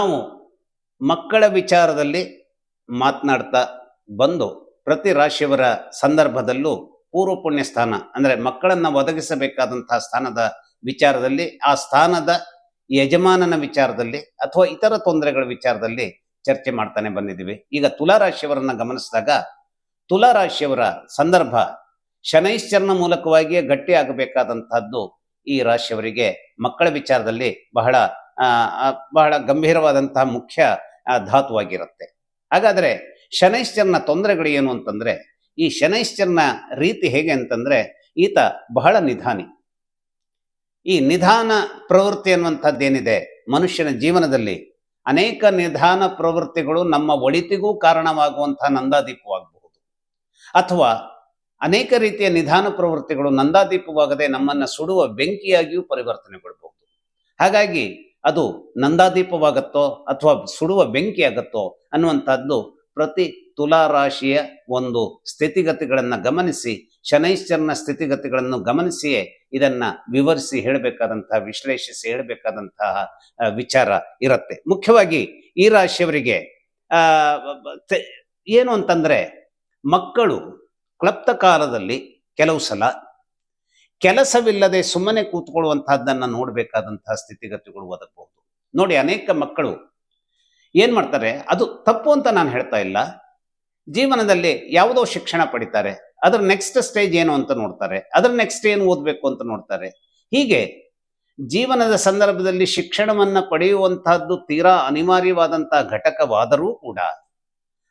ನಾವು ಮಕ್ಕಳ ವಿಚಾರದಲ್ಲಿ ಮಾತನಾಡ್ತಾ ಬಂದು ಪ್ರತಿ ರಾಶಿಯವರ ಸಂದರ್ಭದಲ್ಲೂ ಪೂರ್ವ ಪುಣ್ಯ ಸ್ಥಾನ ಅಂದರೆ ಮಕ್ಕಳನ್ನು ಒದಗಿಸಬೇಕಾದಂತಹ ಸ್ಥಾನದ ವಿಚಾರದಲ್ಲಿ, ಆ ಸ್ಥಾನದ ಯಜಮಾನನ ವಿಚಾರದಲ್ಲಿ ಅಥವಾ ಇತರ ತೊಂದರೆಗಳ ವಿಚಾರದಲ್ಲಿ ಚರ್ಚೆ ಮಾಡ್ತಾನೆ ಬಂದಿದ್ದೀವಿ. ಈಗ ತುಲಾರಾಶಿಯವರನ್ನ ಗಮನಿಸಿದಾಗ ತುಲಾರಾಶಿಯವರ ಸಂದರ್ಭ ಶನೈಶ್ಚರನ ಮೂಲಕವಾಗಿಯೇ ಗಟ್ಟಿ ಆಗಬೇಕಾದಂತಹದ್ದು ಈ ರಾಶಿಯವರಿಗೆ ಮಕ್ಕಳ ವಿಚಾರದಲ್ಲಿ ಬಹಳ ಗಂಭೀರವಾದಂತಹ ಮುಖ್ಯ ಧಾತುವಾಗಿರುತ್ತೆ. ಹಾಗಾದ್ರೆ ಶನೈಶ್ಚರನ ತೊಂದರೆಗಳು ಏನು ಅಂತಂದ್ರೆ, ಈ ಶನೈಶ್ಚರನ ರೀತಿ ಹೇಗೆ ಅಂತಂದ್ರೆ, ಈತ ಬಹಳ ನಿಧಾನಿ. ಈ ನಿಧಾನ ಪ್ರವೃತ್ತಿ ಅನ್ನುವಂಥದ್ದೇನಿದೆ ಮನುಷ್ಯನ ಜೀವನದಲ್ಲಿ, ಅನೇಕ ನಿಧಾನ ಪ್ರವೃತ್ತಿಗಳು ನಮ್ಮ ಒಳಿತಿಗೂ ಕಾರಣವಾಗುವಂತಹ ನಂದಾದೀಪವಾಗಬಹುದು, ಅಥವಾ ಅನೇಕ ರೀತಿಯ ನಿಧಾನ ಪ್ರವೃತ್ತಿಗಳು ನಂದಾದೀಪವಾಗದೆ ನಮ್ಮನ್ನ ಸುಡುವ ಬೆಂಕಿಯಾಗಿಯೂ ಪರಿವರ್ತನೆಗೊಳ್ಳಬಹುದು. ಹಾಗಾಗಿ ಅದು ನಂದಾದೀಪವಾಗತ್ತೋ ಅಥವಾ ಸುಡುವ ಬೆಂಕಿ ಆಗತ್ತೋ ಅನ್ನುವಂಥದ್ದು ಪ್ರತಿ ತುಲಾರಾಶಿಯ ಒಂದು ಸ್ಥಿತಿಗತಿಗಳನ್ನು ಗಮನಿಸಿ, ಶನೈಶ್ಚರನ ಸ್ಥಿತಿಗತಿಗಳನ್ನು ಗಮನಿಸಿಯೇ ಇದನ್ನ ವಿವರಿಸಿ ಹೇಳಬೇಕಾದಂತಹ, ವಿಶ್ಲೇಷಿಸಿ ಹೇಳಬೇಕಾದಂತಹ ವಿಚಾರ ಇರುತ್ತೆ. ಮುಖ್ಯವಾಗಿ ಈ ರಾಶಿಯವರಿಗೆ ಏನು ಅಂತಂದ್ರೆ, ಮಕ್ಕಳು ಕ್ಲಪ್ತ ಕಾಲದಲ್ಲಿ ಕೆಲವು ಸಲ ಕೆಲಸವಿಲ್ಲದೆ ಸುಮ್ಮನೆ ಕೂತ್ಕೊಳ್ಳುವಂತಹದ್ದನ್ನ ನೋಡಬೇಕಾದಂತಹ ಸ್ಥಿತಿಗತಿಗಳು ಒದಗಬಹುದು. ನೋಡಿ, ಅನೇಕ ಮಕ್ಕಳು ಏನ್ ಮಾಡ್ತಾರೆ, ಅದು ತಪ್ಪು ಅಂತ ನಾನು ಹೇಳ್ತಾ ಇಲ್ಲ, ಜೀವನದಲ್ಲಿ ಯಾವುದೋ ಶಿಕ್ಷಣ ಪಡಿತಾರೆ, ಅದರ ನೆಕ್ಸ್ಟ್ ಸ್ಟೇಜ್ ಏನು ಅಂತ ನೋಡ್ತಾರೆ, ಅದರ ನೆಕ್ಸ್ಟ್ ಏನು ಓದಬೇಕು ಅಂತ ನೋಡ್ತಾರೆ. ಹೀಗೆ ಜೀವನದ ಸಂದರ್ಭದಲ್ಲಿ ಶಿಕ್ಷಣವನ್ನ ಪಡೆಯುವಂತಹದ್ದು ತೀರಾ ಅನಿವಾರ್ಯವಾದಂತಹ ಘಟಕವಾದರೂ ಕೂಡ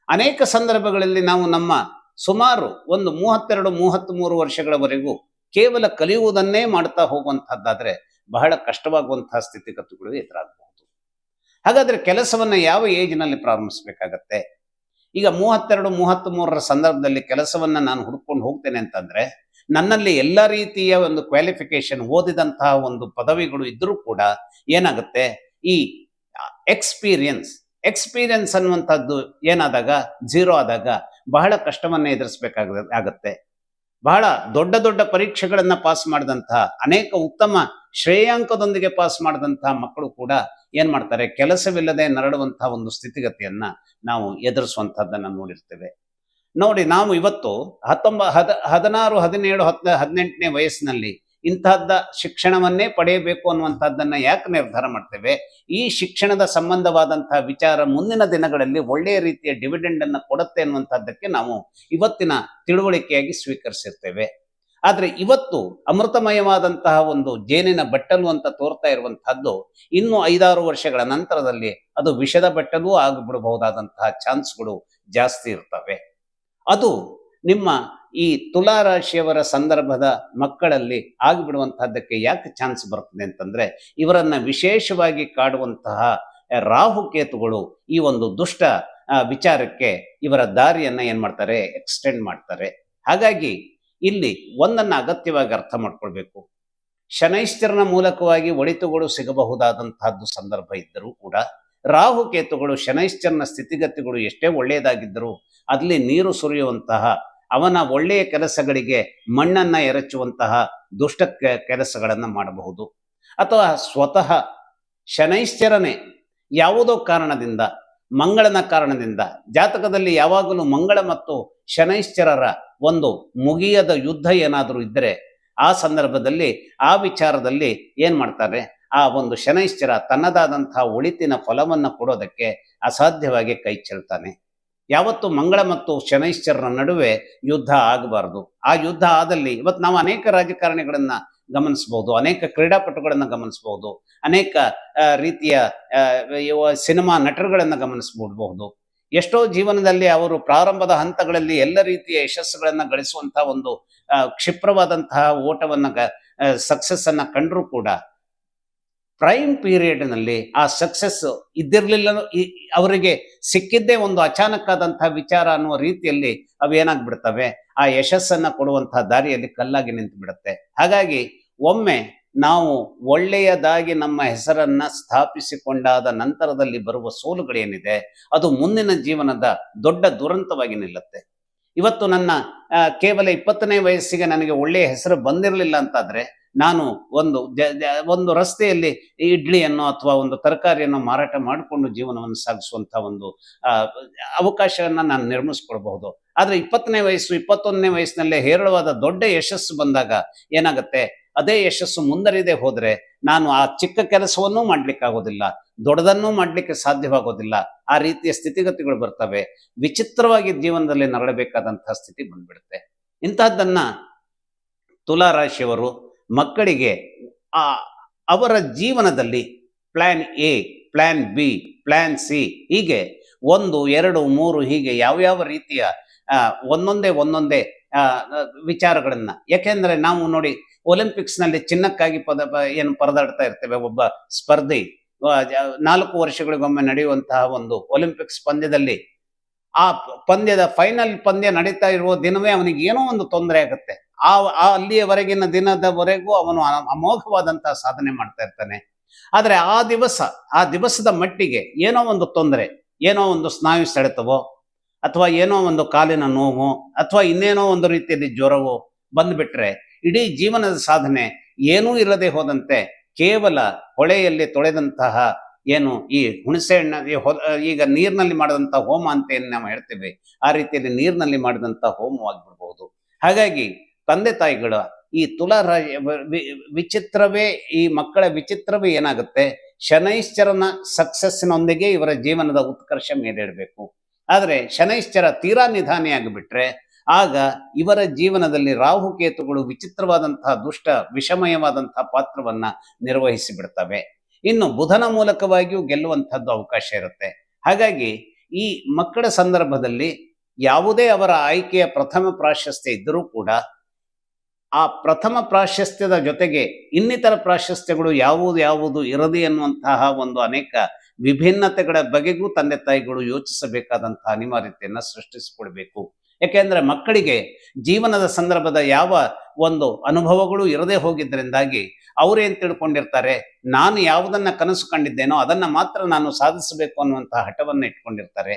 ಅನೇಕ ಸಂದರ್ಭಗಳಲ್ಲಿ ನಾವು ನಮ್ಮ ಸುಮಾರು ಒಂದು 32-33 ವರ್ಷಗಳವರೆಗೂ ಕೇವಲ ಕಲಿಯುವುದನ್ನೇ ಮಾಡ್ತಾ ಹೋಗುವಂತಹದ್ದಾದ್ರೆ ಬಹಳ ಕಷ್ಟವಾಗುವಂತಹ ಸ್ಥಿತಿಗತಿಗಳು ಎದುರಾಗಬಹುದು. ಹಾಗಾದ್ರೆ ಕೆಲಸವನ್ನ ಯಾವ ಏಜ್ನಲ್ಲಿ ಪ್ರಾರಂಭಿಸಬೇಕಾಗತ್ತೆ? ಈಗ 32-33ರ ಸಂದರ್ಭದಲ್ಲಿ ಕೆಲಸವನ್ನ ನಾನು ಹುಡ್ಕೊಂಡು ಹೋಗ್ತೇನೆ ಅಂತಂದ್ರೆ, ನನ್ನಲ್ಲಿ ಎಲ್ಲ ರೀತಿಯ ಒಂದು ಕ್ವಾಲಿಫಿಕೇಶನ್, ಓದಿದಂತಹ ಒಂದು ಪದವಿಗಳು ಇದ್ರೂ ಕೂಡ ಏನಾಗುತ್ತೆ, ಈ ಎಕ್ಸ್ಪೀರಿಯನ್ಸ್ ಅನ್ನುವಂಥದ್ದು ಏನಾದಾಗ, ಝೀರೋ ಆದಾಗ ಬಹಳ ಕಷ್ಟವನ್ನ ಎದುರಿಸಬೇಕಾಗತ್ತೆ. ಬಹಳ ದೊಡ್ಡ ದೊಡ್ಡ ಪರೀಕ್ಷೆಗಳನ್ನ ಪಾಸ್ ಮಾಡಿದಂತಹ, ಅನೇಕ ಉತ್ತಮ ಶ್ರೇಯಾಂಕದೊಂದಿಗೆ ಪಾಸ್ ಮಾಡಿದಂತಹ ಮಕ್ಕಳು ಕೂಡ ಏನ್ ಮಾಡ್ತಾರೆ, ಕೆಲಸವಿಲ್ಲದೆ ನರಳುವಂತಹ ಒಂದು ಸ್ಥಿತಿಗತಿಯನ್ನ ನಾವು ಎದುರಿಸುವಂತಹದ್ದನ್ನ ನೋಡಿರ್ತೇವೆ. ನೋಡಿ, ನಾವು ಇವತ್ತು 16, 17, 18ನೇ ವಯಸ್ಸಿನಲ್ಲಿ ಇಂತಹದ್ದ ಶಿಕ್ಷಣವನ್ನೇ ಪಡೆಯಬೇಕು ಅನ್ನುವಂಥದ್ದನ್ನ ಯಾಕೆ ನಿರ್ಧಾರ ಮಾಡ್ತೇವೆ? ಈ ಶಿಕ್ಷಣದ ಸಂಬಂಧವಾದಂತಹ ವಿಚಾರ ಮುಂದಿನ ದಿನಗಳಲ್ಲಿ ಒಳ್ಳೆಯ ರೀತಿಯ ಡಿವಿಡೆಂಡ್ ಅನ್ನ ಕೊಡುತ್ತೆ ಅನ್ನುವಂಥದ್ದಕ್ಕೆ ನಾವು ಇವತ್ತಿನ ತಿಳುವಳಿಕೆಯಾಗಿ ಸ್ವೀಕರಿಸಿರ್ತೇವೆ. ಆದ್ರೆ ಇವತ್ತು ಅಮೃತಮಯವಾದಂತಹ ಒಂದು ಜೇನಿನ ಬಟ್ಟಲು ಅಂತ ತೋರ್ತಾ ಇರುವಂತಹದ್ದು ಇನ್ನು 5-6 ವರ್ಷಗಳ ನಂತರದಲ್ಲಿ ಅದು ವಿಷದ ಬಟ್ಟಲು ಆಗಿಬಿಡಬಹುದಾದಂತಹ ಚಾನ್ಸ್ಗಳು ಜಾಸ್ತಿ ಇರ್ತವೆ. ಅದು ನಿಮ್ಮ ಈ ತುಲಾರಾಶಿಯವರ ಸಂದರ್ಭದ ಮಕ್ಕಳಲ್ಲಿ ಆಗಿಬಿಡುವಂತಹದ್ದಕ್ಕೆ ಯಾಕೆ ಚಾನ್ಸ್ ಬರ್ತದೆ ಅಂತಂದ್ರೆ, ಇವರನ್ನ ವಿಶೇಷವಾಗಿ ಕಾಡುವಂತಹ ರಾಹುಕೇತುಗಳು ಈ ಒಂದು ದುಷ್ಟ ವಿಚಾರಕ್ಕೆ ಇವರ ದಾರಿಯನ್ನ ಏನ್ ಮಾಡ್ತಾರೆ, ಎಕ್ಸ್ಟೆಂಡ್ ಮಾಡ್ತಾರೆ. ಹಾಗಾಗಿ ಇಲ್ಲಿ ಒಂದನ್ನ ಅಗತ್ಯವಾಗಿ ಅರ್ಥ ಮಾಡ್ಕೊಳ್ಬೇಕು. ಶನೈಶ್ಚರನ ಮೂಲಕವಾಗಿ ಒಳಿತುಗಳು ಸಿಗಬಹುದಾದಂತಹದ್ದು ಸಂದರ್ಭ ಇದ್ದರೂ ಕೂಡ, ರಾಹುಕೇತುಗಳು ಶನೈಶ್ಚರನ ಸ್ಥಿತಿಗತಿಗಳು ಎಷ್ಟೇ ಒಳ್ಳೆಯದಾಗಿದ್ದರೂ ಅಲ್ಲಿ ನೀರು ಸುರಿಯುವಂತಹ, ಅವನ ಒಳ್ಳೆಯ ಕೆಲಸಗಳಿಗೆ ಮಣ್ಣನ್ನ ಎರಚುವಂತಹ ದುಷ್ಟ ಕೆಲಸಗಳನ್ನ ಮಾಡಬಹುದು. ಅಥವಾ ಸ್ವತಃ ಶನೈಶ್ಚರನೇ ಯಾವುದೋ ಕಾರಣದಿಂದ, ಮಂಗಳನ ಕಾರಣದಿಂದ, ಜಾತಕದಲ್ಲಿ ಯಾವಾಗಲೂ ಮಂಗಳ ಮತ್ತು ಶನೈಶ್ಚರರ ಒಂದು ಮುಗಿಯದ ಯುದ್ಧ ಏನಾದರೂ ಇದ್ದರೆ ಆ ಸಂದರ್ಭದಲ್ಲಿ ಆ ವಿಚಾರದಲ್ಲಿ ಏನ್ ಮಾಡ್ತಾರೆ, ಆ ಒಂದು ಶನೈಶ್ಚರ ತನ್ನದಾದಂತಹ ಒಳಿತಿನ ಫಲವನ್ನ ಕೊಡೋದಕ್ಕೆ ಅಸಾಧ್ಯವಾಗಿ ಕೈ ಚೆಲ್ತಾನೆ. ಯಾವತ್ತು ಮಂಗಳ ಮತ್ತು ಶನೈಶ್ಚರನ ನಡುವೆ ಯುದ್ಧ ಆಗಬಾರದು. ಆ ಯುದ್ಧ ಆದಲ್ಲಿ ಇವತ್ತು ನಾವು ಅನೇಕ ರಾಜಕಾರಣಿಗಳನ್ನ ಗಮನಿಸಬಹುದು, ಅನೇಕ ಕ್ರೀಡಾಪಟುಗಳನ್ನ ಗಮನಿಸಬಹುದು, ಅನೇಕ ರೀತಿಯ ಸಿನಿಮಾ ನಟರುಗಳನ್ನ ಗಮನಿಸಬಹುದು. ಎಷ್ಟೋ ಜೀವನದಲ್ಲಿ ಅವರು ಪ್ರಾರಂಭದ ಹಂತಗಳಲ್ಲಿ ಎಲ್ಲ ರೀತಿಯ ಯಶಸ್ಸುಗಳನ್ನ ಗಳಿಸುವಂತಹ ಒಂದು ಕ್ಷಿಪ್ರವಾದಂತಹ ಓಟವನ್ನ ಸಕ್ಸಸ್ ಅನ್ನ ಕಂಡ್ರೂ ಕೂಡ ಪ್ರೈಮ್ ಪೀರಿಯಡ್ನಲ್ಲಿ ಆ ಸಕ್ಸಸ್ ಇದ್ದಿರ್ಲಿಲ್ಲ, ಅವರಿಗೆ ಸಿಕ್ಕಿದ್ದೇ ಒಂದು ಅಚಾನಕ್ ಆದಂತಹ ವಿಚಾರ ಅನ್ನುವ ರೀತಿಯಲ್ಲಿ ಅವೇನಾಗ್ಬಿಡ್ತವೆ, ಆ ಯಶಸ್ಸನ್ನ ಕೊಡುವಂತಹ ದಾರಿಯಲ್ಲಿ ಕಲ್ಲಾಗಿ ನಿಂತು ಬಿಡುತ್ತೆ. ಹಾಗಾಗಿ ಒಮ್ಮೆ ನಾವು ಒಳ್ಳೆಯದಾಗಿ ನಮ್ಮ ಹೆಸರನ್ನ ಸ್ಥಾಪಿಸಿಕೊಂಡಾದ ನಂತರದಲ್ಲಿ ಬರುವ ಸೋಲುಗಳೇನಿದೆ ಅದು ಮುಂದಿನ ಜೀವನದ ದೊಡ್ಡ ದುರಂತವಾಗಿ ನಿಲ್ಲುತ್ತೆ. ಇವತ್ತು ನನ್ನ ಕೇವಲ 20ನೇ ವಯಸ್ಸಿಗೆ ನನಗೆ ಒಳ್ಳೆಯ ಹೆಸರು ಬಂದಿರಲಿಲ್ಲ ಅಂತಾದ್ರೆ, ನಾನು ಒಂದು ರಸ್ತೆಯಲ್ಲಿ ಇಡ್ಲಿಯನ್ನು ಅಥವಾ ಒಂದು ತರಕಾರಿಯನ್ನು ಮಾರಾಟ ಮಾಡಿಕೊಂಡು ಜೀವನವನ್ನು ಸಾಗಿಸುವಂತ ಒಂದು ಆ, ಅವಕಾಶವನ್ನ ನಾನು ನಿರ್ಮಿಸ್ಕೊಳ್ಬಹುದು. ಆದ್ರೆ 20ನೇ ವಯಸ್ಸು 21ನೇ ವಯಸ್ಸಿನಲ್ಲೇ ಹೇರಳವಾದ ದೊಡ್ಡ ಯಶಸ್ಸು ಬಂದಾಗ ಏನಾಗುತ್ತೆ, ಅದೇ ಯಶಸ್ಸು ಮುಂದರಿದೇ ಹೋದ್ರೆ ನಾನು ಆ ಚಿಕ್ಕ ಕೆಲಸವನ್ನೂ ಮಾಡ್ಲಿಕ್ಕಾಗೋದಿಲ್ಲ, ದೊಡ್ಡದನ್ನೂ ಮಾಡ್ಲಿಕ್ಕೆ ಸಾಧ್ಯವಾಗೋದಿಲ್ಲ. ಆ ರೀತಿಯ ಸ್ಥಿತಿಗತಿಗಳು ಬರ್ತವೆ. ವಿಚಿತ್ರವಾಗಿ ಜೀವನದಲ್ಲಿ ನರಳಬೇಕಾದಂತಹ ಸ್ಥಿತಿ ಬಂದ್ಬಿಡುತ್ತೆ. ಇಂತಹದ್ದನ್ನ ತುಲಾ ರಾಶಿಯವರು ಮಕ್ಕಳಿಗೆ ಆ ಅವರ ಜೀವನದಲ್ಲಿ plan A, plan B, plan C, ಹೀಗೆ 1, 2, 3 ಹೀಗೆ ಯಾವ ರೀತಿಯ ಒಂದೊಂದೇ ವಿಚಾರಗಳನ್ನ, ಯಾಕೆಂದ್ರೆ ನಾವು ನೋಡಿ ಒಲಿಂಪಿಕ್ಸ್ ನಲ್ಲಿ ಚಿನ್ನಕ್ಕಾಗಿ ಏನು ಪರದಾಡ್ತಾ ಇರ್ತೇವೆ. ಒಬ್ಬ ಸ್ಪರ್ಧಿ 4 ವರ್ಷಗಳಿಗೊಮ್ಮೆ ನಡೆಯುವಂತಹ ಒಂದು ಒಲಿಂಪಿಕ್ಸ್ ಪಂದ್ಯದಲ್ಲಿ ಆ ಪಂದ್ಯದ ಫೈನಲ್ ಪಂದ್ಯ ನಡೀತಾ ಇರುವ ದಿನವೇ ಅವನಿಗೆ ಏನೋ ಒಂದು ತೊಂದರೆ ಆಗುತ್ತೆ. ಅಲ್ಲಿಯವರೆಗಿನ ದಿನದವರೆಗೂ ಅವನು ಅಮೋಘವಾದಂತಹ ಸಾಧನೆ ಮಾಡ್ತಾ ಇರ್ತಾನೆ. ಆದ್ರೆ ಆ ದಿವಸದ ಮಟ್ಟಿಗೆ ಏನೋ ಒಂದು ತೊಂದರೆ, ಏನೋ ಒಂದು ಸ್ನಾಯು ಸೆಳೆತವೋ ಅಥವಾ ಏನೋ ಒಂದು ಕಾಲಿನ ನೋವು ಅಥವಾ ಇನ್ನೇನೋ ಒಂದು ರೀತಿಯಲ್ಲಿ ಜ್ವರವೋ ಬಂದ್ಬಿಟ್ರೆ ಇಡೀ ಜೀವನದ ಸಾಧನೆ ಏನೂ ಇಲ್ಲದೆ ಹೋದಂತೆ, ಕೇವಲ ಹೊಳೆಯಲ್ಲಿ ತೊಳೆದಂತಹ ಏನು ಈ ಹುಣಸೆ ಹಣ್ಣ ಈಗ ನೀರಿನಲ್ಲಿ ಮಾಡಿದಂತಹ ಹೋಮ ಅಂತ ಏನು ನಾವು ಹೇಳ್ತೇವೆ, ಆ ರೀತಿಯಲ್ಲಿ ನೀರಿನಲ್ಲಿ ಮಾಡಿದಂತಹ ಹೋಮವಾಗಿಬಿಡ್ಬಹುದು. ಹಾಗಾಗಿ ತಂದೆ ತಾಯಿಗಳ ಈ ವಿಚಿತ್ರವೇ, ಈ ಮಕ್ಕಳ ವಿಚಿತ್ರವೇ ಏನಾಗುತ್ತೆ, ಶನೈಶ್ಚರನ ಸಕ್ಸಸ್ಸಿನೊಂದಿಗೆ ಇವರ ಜೀವನದ ಉತ್ಕರ್ಷ ಮೇಲೇಳಬೇಕು. ಆದರೆ ಶನೈಶ್ಚರ ತೀರಾ ನಿಧಾನಿಯಾಗಿಬಿಟ್ರೆ ಆಗ ಇವರ ಜೀವನದಲ್ಲಿ ರಾಹುಕೇತುಗಳು ವಿಚಿತ್ರವಾದಂತಹ ದುಷ್ಟ ವಿಷಮಯವಾದಂತಹ ಪಾತ್ರವನ್ನ ನಿರ್ವಹಿಸಿ ಬಿಡ್ತವೆ. ಇನ್ನು ಬುಧನ ಮೂಲಕವಾಗಿಯೂ ಗೆಲ್ಲುವಂತಹದ್ದು ಅವಕಾಶ ಇರುತ್ತೆ. ಹಾಗಾಗಿ ಈ ಮಕ್ಕಳ ಸಂದರ್ಭದಲ್ಲಿ ಯಾವುದೇ ಅವರ ಆಯ್ಕೆಯ ಪ್ರಥಮ ಪ್ರಾಶಸ್ತ್ಯ ಇದ್ದರೂ ಕೂಡ ಆ ಪ್ರಥಮ ಪ್ರಾಶಸ್ತ್ಯದ ಜೊತೆಗೆ ಇನ್ನಿತರ ಪ್ರಾಶಸ್ತ್ಯಗಳು ಯಾವುದು ಇರದೆ ಎನ್ನುವಂತಹ ಒಂದು ಅನೇಕ ವಿಭಿನ್ನತೆಗಳ ಬಗೆಗೂ ತಂದೆ ತಾಯಿಗಳು ಯೋಚಿಸಬೇಕಾದಂತಹ ಅನಿವಾರ್ಯತೆಯನ್ನ ಸೃಷ್ಟಿಸಿಕೊಳ್ಬೇಕು. ಯಾಕೆಂದ್ರೆ ಮಕ್ಕಳಿಗೆ ಜೀವನದ ಸಂದರ್ಭದ ಯಾವ ಒಂದು ಅನುಭವಗಳು ಇರದೇ ಹೋಗಿದ್ದರಿಂದಾಗಿ ಅವರೇನ್ ತಿಳ್ಕೊಂಡಿರ್ತಾರೆ, ನಾನು ಯಾವುದನ್ನ ಕನಸು ಕಂಡಿದ್ದೇನೋ ಅದನ್ನ ಮಾತ್ರ ನಾನು ಸಾಧಿಸಬೇಕು ಅನ್ನುವಂತಹ ಹಠವನ್ನ ಇಟ್ಕೊಂಡಿರ್ತಾರೆ.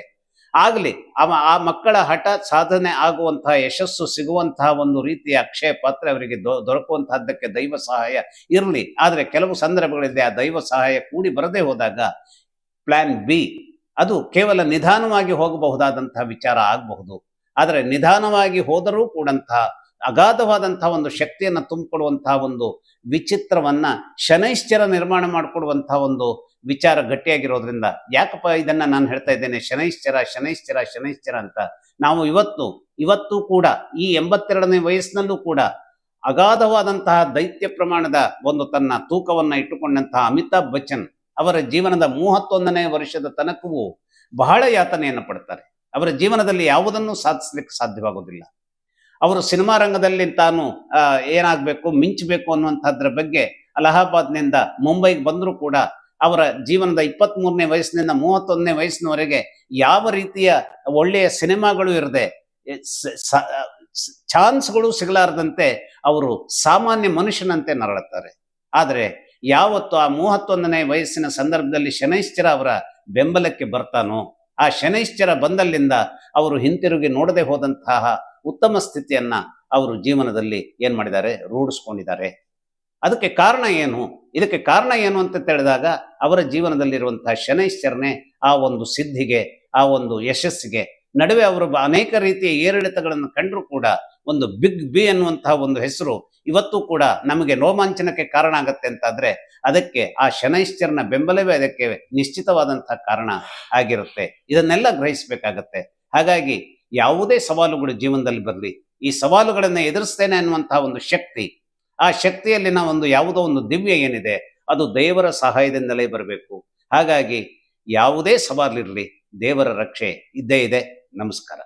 ಆಗ್ಲಿ ಆ ಮಕ್ಕಳ ಹಠ ಸಾಧನೆ ಆಗುವಂತಹ ಯಶಸ್ಸು ಸಿಗುವಂತಹ ಒಂದು ರೀತಿಯ ಅಕ್ಷಯ ಪಾತ್ರ ಅವರಿಗೆ ದೊರಕುವಂತಹದ್ದಕ್ಕೆ ದೈವ ಸಹಾಯ ಇರಲಿ. ಆದ್ರೆ ಕೆಲವು ಸಂದರ್ಭಗಳಿದೆ ಆ ದೈವ ಸಹಾಯ ಕೂಡಿ ಬರದೇ ಹೋದಾಗ ಪ್ಲಾನ್ ಬಿ ಅದು ಕೇವಲ ನಿಧಾನವಾಗಿ ಹೋಗಬಹುದಾದಂತಹ ವಿಚಾರ ಆಗಬಹುದು. ಆದರೆ ನಿಧಾನವಾಗಿ ಹೋದರೂ ಕೂಡಂತಹ ಅಗಾಧವಾದಂತಹ ಒಂದು ಶಕ್ತಿಯನ್ನು ತುಂಬಿಕೊಡುವಂತಹ ಒಂದು ವಿಚಿತ್ರವನ್ನ ಶನೈಶ್ಚರ ನಿರ್ಮಾಣ ಮಾಡಿಕೊಡುವಂತಹ ಒಂದು ವಿಚಾರ ಗಟ್ಟಿಯಾಗಿರೋದ್ರಿಂದ, ಯಾಕಪ್ಪ ಇದನ್ನ ನಾನು ಹೇಳ್ತಾ ಇದ್ದೇನೆ ಶನೈಶ್ಚರ ಅಂತ, ನಾವು ಇವತ್ತು ಕೂಡ ಈ 82ನೇ ವಯಸ್ಸಿನಲ್ಲೂ ಕೂಡ ಅಗಾಧವಾದಂತಹ ದೈತ್ಯ ಪ್ರಮಾಣದ ಒಂದು ತನ್ನ ತೂಕವನ್ನ ಇಟ್ಟುಕೊಂಡಂತಹ ಅಮಿತಾಬ್ ಬಚ್ಚನ್ ಅವರ ಜೀವನದ 31ನೇ ವರ್ಷದ ತನಕವೂ ಬಹಳ ಯಾತನೆಯನ್ನು ಪಡ್ತಾರೆ. ಅವರ ಜೀವನದಲ್ಲಿ ಯಾವುದನ್ನು ಸಾಧಿಸ್ಲಿಕ್ಕೆ ಸಾಧ್ಯವಾಗೋದಿಲ್ಲ. ಅವರು ಸಿನಿಮಾ ರಂಗದಲ್ಲಿ ತಾನು ಏನಾಗಬೇಕು, ಮಿಂಚಬೇಕು ಅನ್ನುವಂಥದ್ರ ಬಗ್ಗೆ ಅಲಹಾಬಾದ್ನಿಂದ ಮುಂಬೈಗೆ ಬಂದರೂ ಕೂಡ ಅವರ ಜೀವನದ 23ನೇ ವಯಸ್ಸಿನಿಂದ 31ನೇ ವಯಸ್ಸಿನವರೆಗೆ ಯಾವ ರೀತಿಯ ಒಳ್ಳೆಯ ಸಿನಿಮಾಗಳು ಇರದೆ, ಚಾನ್ಸ್ಗಳು ಸಿಗಲಾರದಂತೆ ಅವರು ಸಾಮಾನ್ಯ ಮನುಷ್ಯನಂತೆ ನರಳುತ್ತಾರೆ. ಆದರೆ ಯಾವತ್ತು ಆ 31ನೇ ವಯಸ್ಸಿನ ಸಂದರ್ಭದಲ್ಲಿ ಶನೈಶ್ಚರ ಅವರ ಬೆಂಬಲಕ್ಕೆ ಬರ್ತಾನೋ, ಆ ಶನೈಶ್ಚರ ಬಂದಲ್ಲಿಂದ ಅವರು ಹಿಂತಿರುಗಿ ನೋಡದೆ ಹೋದಂತಹ ಉತ್ತಮ ಸ್ಥಿತಿಯನ್ನ ಅವರು ಜೀವನದಲ್ಲಿ ಏನ್ ಮಾಡಿದ್ದಾರೆ, ರೂಢಿಸ್ಕೊಂಡಿದ್ದಾರೆ. ಅದಕ್ಕೆ ಕಾರಣ ಏನು, ಇದಕ್ಕೆ ಕಾರಣ ಏನು ಅಂತ ತಿಳಿದಾಗ ಅವರ ಜೀವನದಲ್ಲಿರುವಂತಹ ಶನೈಶ್ಚರನೇ ಆ ಒಂದು ಸಿದ್ಧಿಗೆ, ಆ ಒಂದು ಯಶಸ್ಸಿಗೆ ನಡುವೆ ಅವರು ಅನೇಕ ರೀತಿಯ ಏರಿಳಿತಗಳನ್ನು ಕಂಡರೂ ಕೂಡ ಒಂದು ಬಿಗ್ ಬಿ ಅನ್ನುವಂತಹ ಒಂದು ಹೆಸರು ಇವತ್ತು ಕೂಡ ನಮಗೆ ರೋಮಾಂಚನಕ್ಕೆ ಕಾರಣ ಆಗತ್ತೆ ಅಂತಾದ್ರೆ ಅದಕ್ಕೆ ಆ ಶನೈಶ್ಚರನ ಬೆಂಬಲವೇ ಅದಕ್ಕೆ ನಿಶ್ಚಿತವಾದಂತಹ ಕಾರಣ ಆಗಿರುತ್ತೆ. ಇದನ್ನೆಲ್ಲ ಗ್ರಹಿಸಬೇಕಾಗತ್ತೆ. ಹಾಗಾಗಿ ಯಾವುದೇ ಸವಾಲುಗಳು ಜೀವನದಲ್ಲಿ ಬರಲಿ, ಈ ಸವಾಲುಗಳನ್ನು ಎದುರಿಸ್ತೇನೆ ಅನ್ನುವಂತಹ ಒಂದು ಶಕ್ತಿ, ಆ ಶಕ್ತಿಯಲ್ಲಿನ ಯಾವುದೋ ಒಂದು ದಿವ್ಯ ಏನಿದೆ ಅದು ದೇವರ ಸಹಾಯದಿಂದಲೇ ಬರಬೇಕು. ಹಾಗಾಗಿ ಯಾವುದೇ ಸವಾಲಿರಲಿ ದೇವರ ರಕ್ಷೆ ಇದ್ದೇ ಇದೆ. ನಮಸ್ಕಾರ.